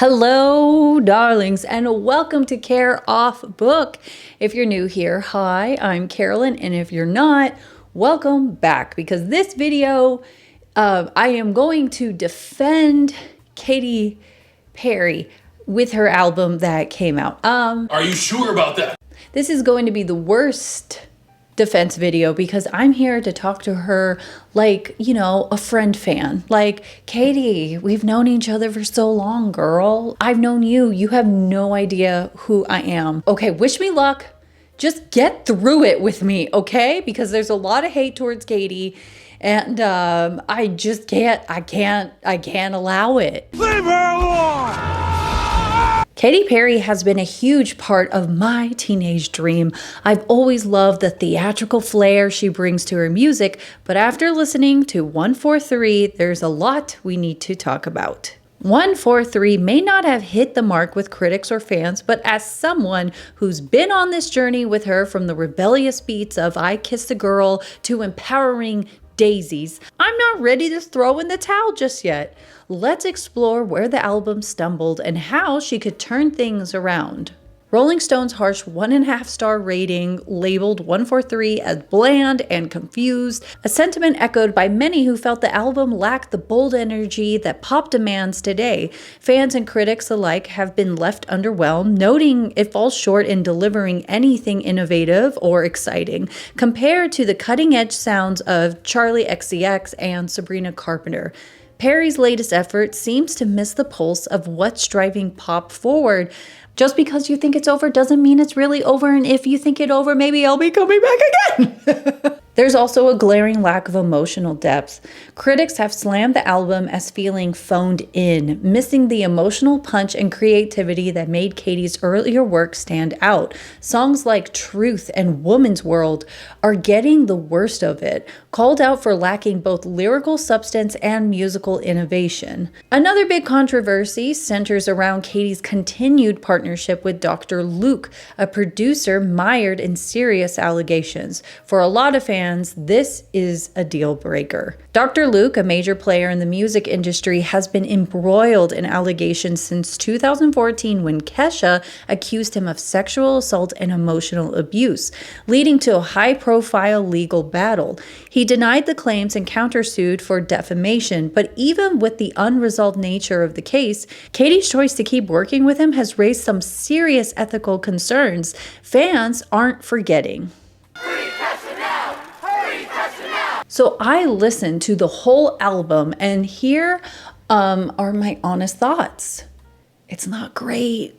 Hello, darlings, and welcome to Care Off Book. If you're new here, hi, I'm Carolyn, and if you're not, welcome back, because this video, I am going to defend Katy Perry with her album that came out. Are you sure about that? This is going to be the worst defense video because I'm here to talk to her like, you know, a friend fan. Like, Katy, we've known each other for so long, girl. I've known you. You have no idea who I am. Okay, wish me luck. Just get through it with me, okay? Because there's a lot of hate towards Katy, and I just can't allow it. Leave her alone! Katy Perry has been a huge part of my teenage dream. I've always loved the theatrical flair she brings to her music, but after listening to 143, there's a lot we need to talk about. 143 may not have hit the mark with critics or fans, but as someone who's been on this journey with her from the rebellious beats of I Kissed a Girl to empowering daisies, I'm not ready to throw in the towel just yet. Let's explore where the album stumbled and how she could turn things around. Rolling Stone's harsh 1.5-star rating labeled 143 as bland and confused, a sentiment echoed by many who felt the album lacked the bold energy that pop demands today. Fans and critics alike have been left underwhelmed, noting it falls short in delivering anything innovative or exciting, compared to the cutting-edge sounds of Charli XCX and Sabrina Carpenter. Perry's latest effort seems to miss the pulse of what's driving pop forward. Just because you think it's over doesn't mean it's really over, and if you think it over, maybe I'll be coming back again. There's also a glaring lack of emotional depth. Critics have slammed the album as feeling phoned in, missing the emotional punch and creativity that made Katy's earlier work stand out. Songs like Truth and Woman's World are getting the worst of it, called out for lacking both lyrical substance and musical innovation. Another big controversy centers around Katy's continued partnership with Dr. Luke, a producer mired in serious allegations. For a lot of fans, this is a deal breaker. Dr. Luke, a major player in the music industry, has been embroiled in allegations since 2014 when Kesha accused him of sexual assault and emotional abuse, leading to a high-profile legal battle. He denied the claims and countersued for defamation, but even with the unresolved nature of the case, Katy's choice to keep working with him has raised some serious ethical concerns. Fans aren't forgetting. So I listened to the whole album, and here are my honest thoughts. It's not great.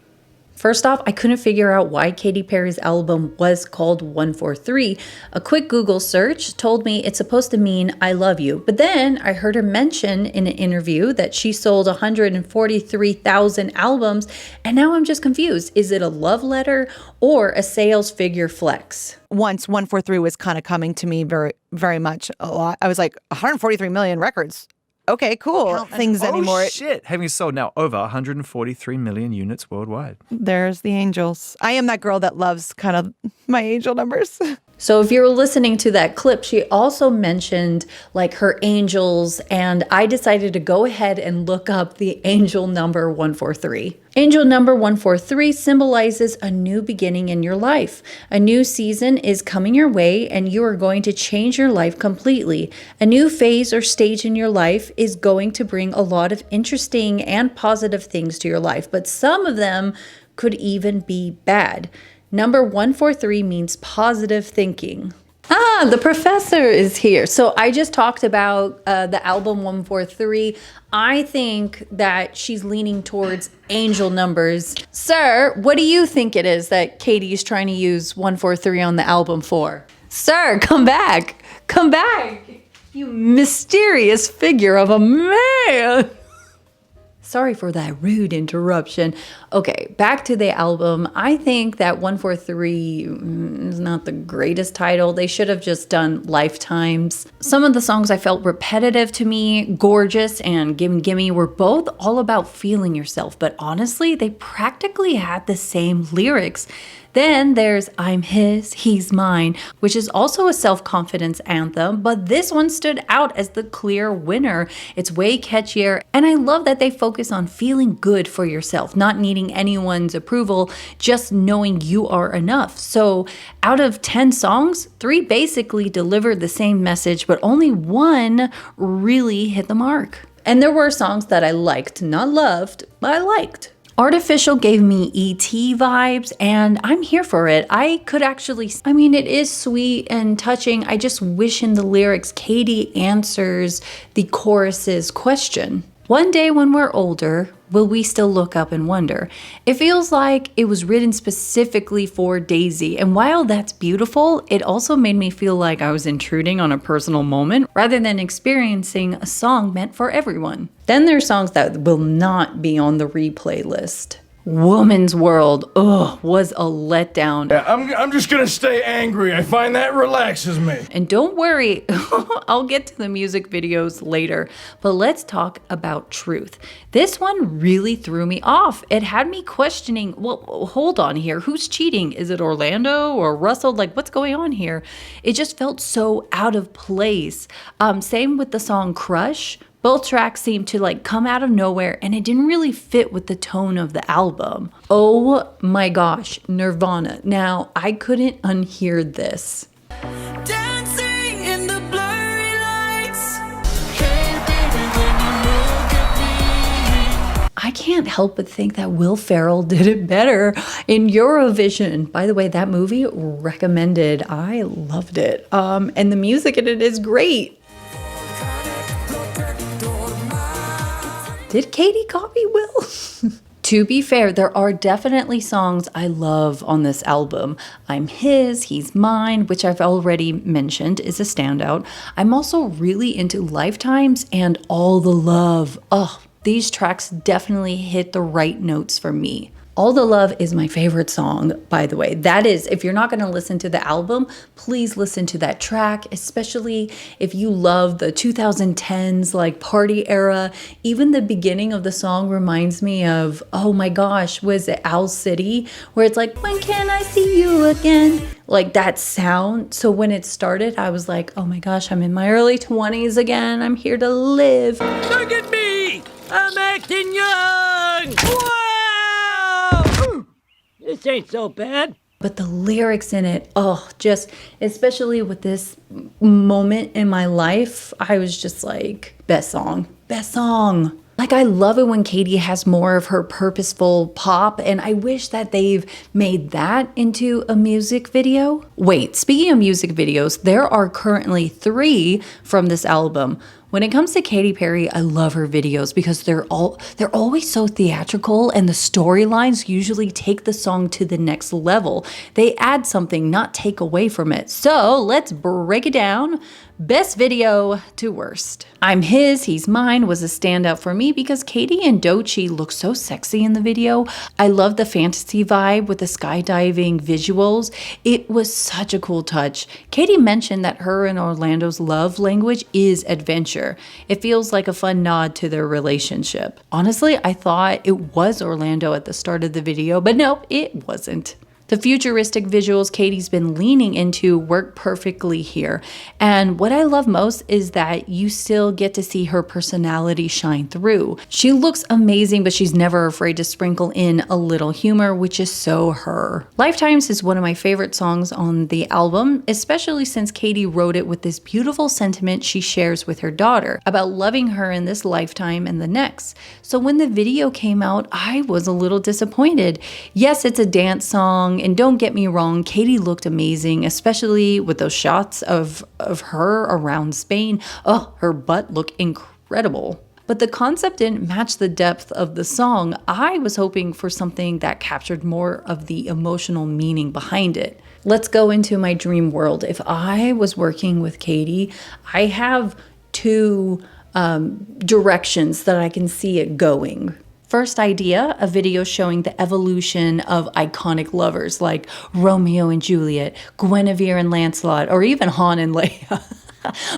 First off, I couldn't figure out why Katy Perry's album was called 143. A quick Google search told me it's supposed to mean I love you. But then I heard her mention in an interview that she sold 143,000 albums, and now I'm just confused. Is it a love letter or a sales figure flex? Once 143 was kind of coming to me very much a lot. I was like, 143 million records. Okay, cool. Things anymore. Oh, shit. Having sold now over 143 million units worldwide. There's the angels. I am that girl that loves kind of my angel numbers. So if you're listening to that clip, she also mentioned like her angels, and I decided to go ahead and look up the angel number 143. Angel number 143 symbolizes a new beginning in your life. A new season is coming your way, and you are going to change your life completely. A new phase or stage in your life is going to bring a lot of interesting and positive things to your life, but some of them could even be bad. Number 143 means positive thinking. The professor is here. So I just talked about the album 143. I think that she's leaning towards angel numbers. Sir, what do you think it is that Katy is trying to use 143 on the album for? Sir, come back. Come back. You mysterious figure of a man. Sorry for that rude interruption. Okay, back to the album. I think that 143 is not the greatest title. They should have just done Lifetimes. Some of the songs I felt repetitive to me. Gorgeous and Gimme Gimme were both all about feeling yourself, but honestly, they practically had the same lyrics. Then there's I'm His, He's Mine, which is also a self-confidence anthem, but this one stood out as the clear winner. It's way catchier, and I love that they focus on feeling good for yourself, not needing anyone's approval, just knowing you are enough. So out of 10 songs, 3 basically delivered the same message, but only 1 really hit the mark. And there were songs that I liked, not loved, but I liked. Artificial gave me E.T. vibes, and I'm here for it. I mean, it is sweet and touching. I just wish in the lyrics Katy answers the chorus's question. One day when we're older, will we still look up and wonder? It feels like it was written specifically for Daisy, and while that's beautiful, it also made me feel like I was intruding on a personal moment rather than experiencing a song meant for everyone. Then there's songs that will not be on the replay list. Woman's World, was a letdown. Yeah, I'm just gonna stay angry. I find that relaxes me. And don't worry, I'll get to the music videos later, but let's talk about Truth. This one really threw me off. It had me questioning, well, hold on here, who's cheating? Is it Orlando or Russell? Like, what's going on here? It just felt so out of place. Same with the song Crush. Both tracks seemed to like come out of nowhere, and it didn't really fit with the tone of the album. Oh my gosh, Nirvana. Now, I couldn't unhear this. Dancing in the blurry lights. I can't help but think that Will Ferrell did it better in Eurovision. By the way, that movie, recommended. I loved it. And the music in it is great. Did Katy copy Will? To be fair, there are definitely songs I love on this album. I'm His, He's Mine, which I've already mentioned is a standout. I'm also really into Lifetimes and All the Love. These tracks definitely hit the right notes for me. All the Love is my favorite song, by the way. That is, if you're not going to listen to the album, please listen to that track, especially if you love the 2010s, like party era. Even the beginning of the song reminds me of, oh my gosh, was it Owl City? Where it's like, when can I see you again? Like that sound. So when it started, I was like, oh my gosh, I'm in my early 20s again. I'm here to live. Look at me! I'm acting young! Wow! This ain't so bad. But the lyrics in it, just especially with this moment in my life, I was just like, best song, best song. Like, I love it when Katy has more of her purposeful pop, and I wish that they've made that into a music video. Wait, speaking of music videos, there are currently 3 from this album. When it comes to Katy Perry, I love her videos because they're always so theatrical, and the storylines usually take the song to the next level. They add something, not take away from it. So let's break it down. Best video to worst. I'm His, He's Mine was a standout for me because Katy and Doechii look so sexy in the video. I love the fantasy vibe with the skydiving visuals. It was such a cool touch. Katy mentioned that her and Orlando's love language is adventure. It feels like a fun nod to their relationship. Honestly, I thought it was Orlando at the start of the video, but no, it wasn't. The futuristic visuals Katy's been leaning into work perfectly here. And what I love most is that you still get to see her personality shine through. She looks amazing, but she's never afraid to sprinkle in a little humor, which is so her. Lifetimes is one of my favorite songs on the album, especially since Katy wrote it with this beautiful sentiment she shares with her daughter about loving her in this lifetime and the next. So when the video came out, I was a little disappointed. Yes, it's a dance song, and don't get me wrong, Katy looked amazing, especially with those shots of her around Spain. Her butt looked incredible. But the concept didn't match the depth of the song. I was hoping for something that captured more of the emotional meaning behind it. Let's go into my dream world. If I was working with Katy, I have 2 directions that I can see it going. First idea, a video showing the evolution of iconic lovers like Romeo and Juliet, Guinevere and Lancelot, or even Han and Leia.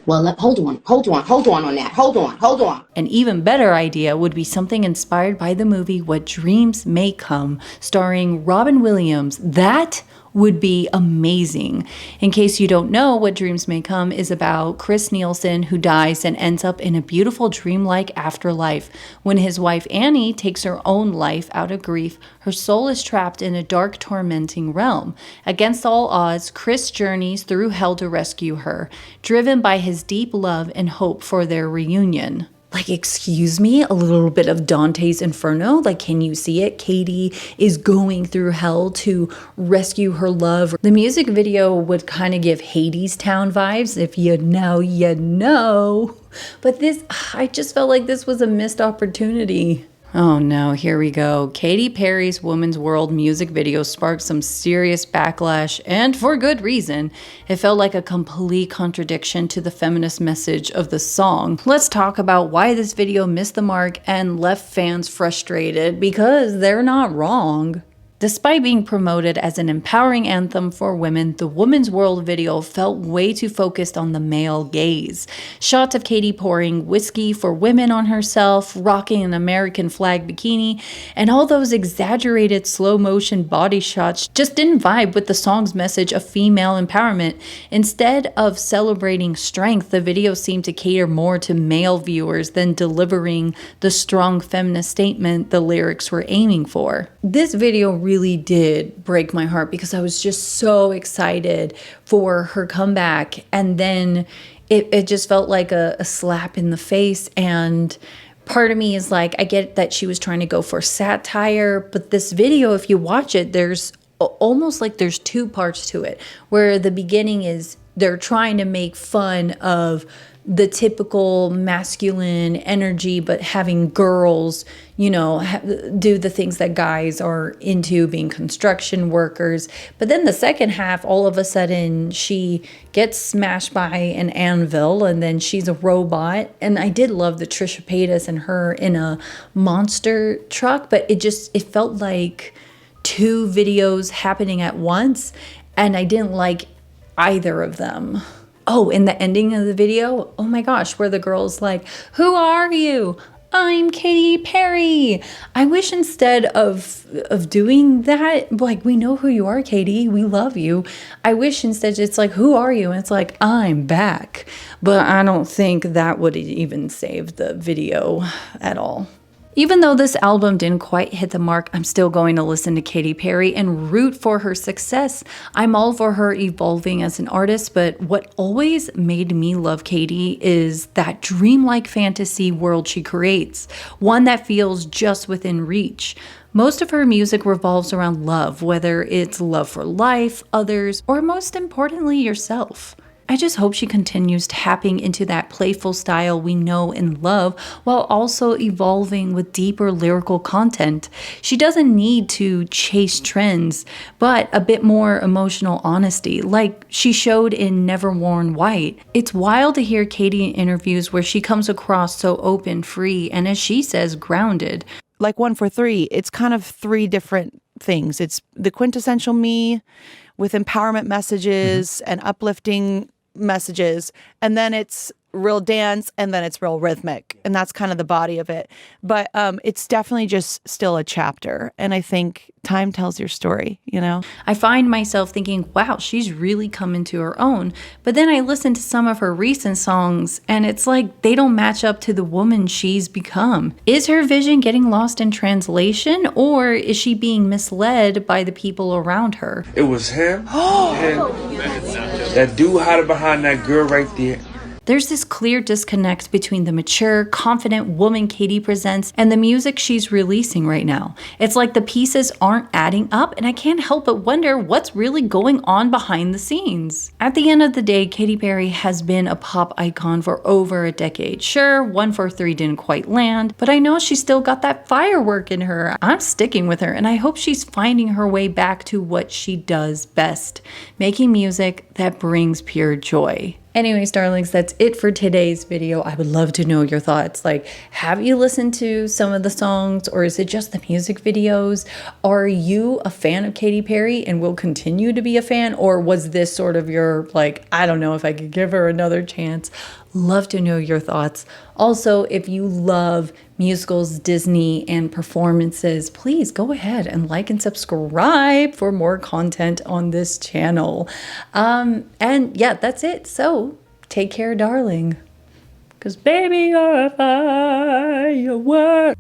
Well, hold on that. Hold on. An even better idea would be something inspired by the movie What Dreams May Come, starring Robin Williams. That would be amazing. In case you don't know, What Dreams May Come is about Chris Nielsen, who dies and ends up in a beautiful dreamlike afterlife. When his wife Annie takes her own life out of grief, her soul is trapped in a dark, tormenting realm. Against all odds, Chris journeys through hell to rescue her, driven by his deep love and hope for their reunion. Like, excuse me, a little bit of Dante's Inferno. Like, can you see it? Katy is going through hell to rescue her love. The music video would kind of give Hades Town vibes. If you know, you know. But this, I just felt like this was a missed opportunity. Oh no, here we go. Katy Perry's Woman's World music video sparked some serious backlash, and for good reason. It felt like a complete contradiction to the feminist message of the song. Let's talk about why this video missed the mark and left fans frustrated, because they're not wrong. Despite being promoted as an empowering anthem for women, the Woman's World video felt way too focused on the male gaze. Shots of Katy pouring whiskey for women on herself, rocking an American flag bikini, and all those exaggerated slow motion body shots just didn't vibe with the song's message of female empowerment. Instead of celebrating strength, the video seemed to cater more to male viewers than delivering the strong feminist statement the lyrics were aiming for. This video really did break my heart because I was just so excited for her comeback, and then it just felt like a slap in the face. And part of me is like, I get that she was trying to go for satire, but this video, if you watch it, there's almost like there's two parts to it, where the beginning is they're trying to make fun of the typical masculine energy, but having girls, you know, do the things that guys are into, being construction workers. But then the second half, all of a sudden, she gets smashed by an anvil, and then she's a robot. And I did love the Trisha Paytas and her in a monster truck, but it felt like two videos happening at once, and I didn't like either of them. Oh, in the ending of the video, oh my gosh, where the girl's like, "Who are you? I'm Katy Perry." I wish instead of doing that, like, we know who you are, Katy, we love you. I wish instead it's like, "Who are you?" And it's like, "I'm back." But I don't think that would even save the video at all. Even though this album didn't quite hit the mark, I'm still going to listen to Katy Perry and root for her success. I'm all for her evolving as an artist, but what always made me love Katy is that dreamlike fantasy world she creates, one that feels just within reach. Most of her music revolves around love, whether it's love for life, others, or most importantly, yourself. I just hope she continues tapping into that playful style we know and love while also evolving with deeper lyrical content. She doesn't need to chase trends, but a bit more emotional honesty, like she showed in Never Worn White. It's wild to hear Katy in interviews where she comes across so open, free, and as she says, grounded. Like 143, it's kind of three different things. It's the quintessential me with empowerment messages and uplifting messages, and then it's real dance, and then it's real rhythmic, and that's kind of the body of it. But it's definitely just still a chapter, and I think time tells your story, you know? I find myself thinking, wow, she's really come into her own. But then I listen to some of her recent songs, and it's like they don't match up to the woman she's become. Is her vision getting lost in translation, or is she being misled by the people around her? It was him. And that dude hiding behind that girl right there. There's this clear disconnect between the mature, confident woman Katy presents and the music she's releasing right now. It's like the pieces aren't adding up, and I can't help but wonder what's really going on behind the scenes. At the end of the day, Katy Perry has been a pop icon for over a decade. Sure, 143 didn't quite land, but I know she's still got that firework in her. I'm sticking with her, and I hope she's finding her way back to what she does best, making music that brings pure joy. Anyways, darlings, that's it for today's video. I would love to know your thoughts. Like, have you listened to some of the songs, or is it just the music videos? Are you a fan of Katy Perry and will continue to be a fan? Or was this sort of your, like, I don't know if I could give her another chance? Love to know your thoughts. Also, if you love musicals, Disney, and performances, please go ahead and like and subscribe for more content on this channel. And yeah, that's it. So take care, darling. 'Cause baby, you're a firework.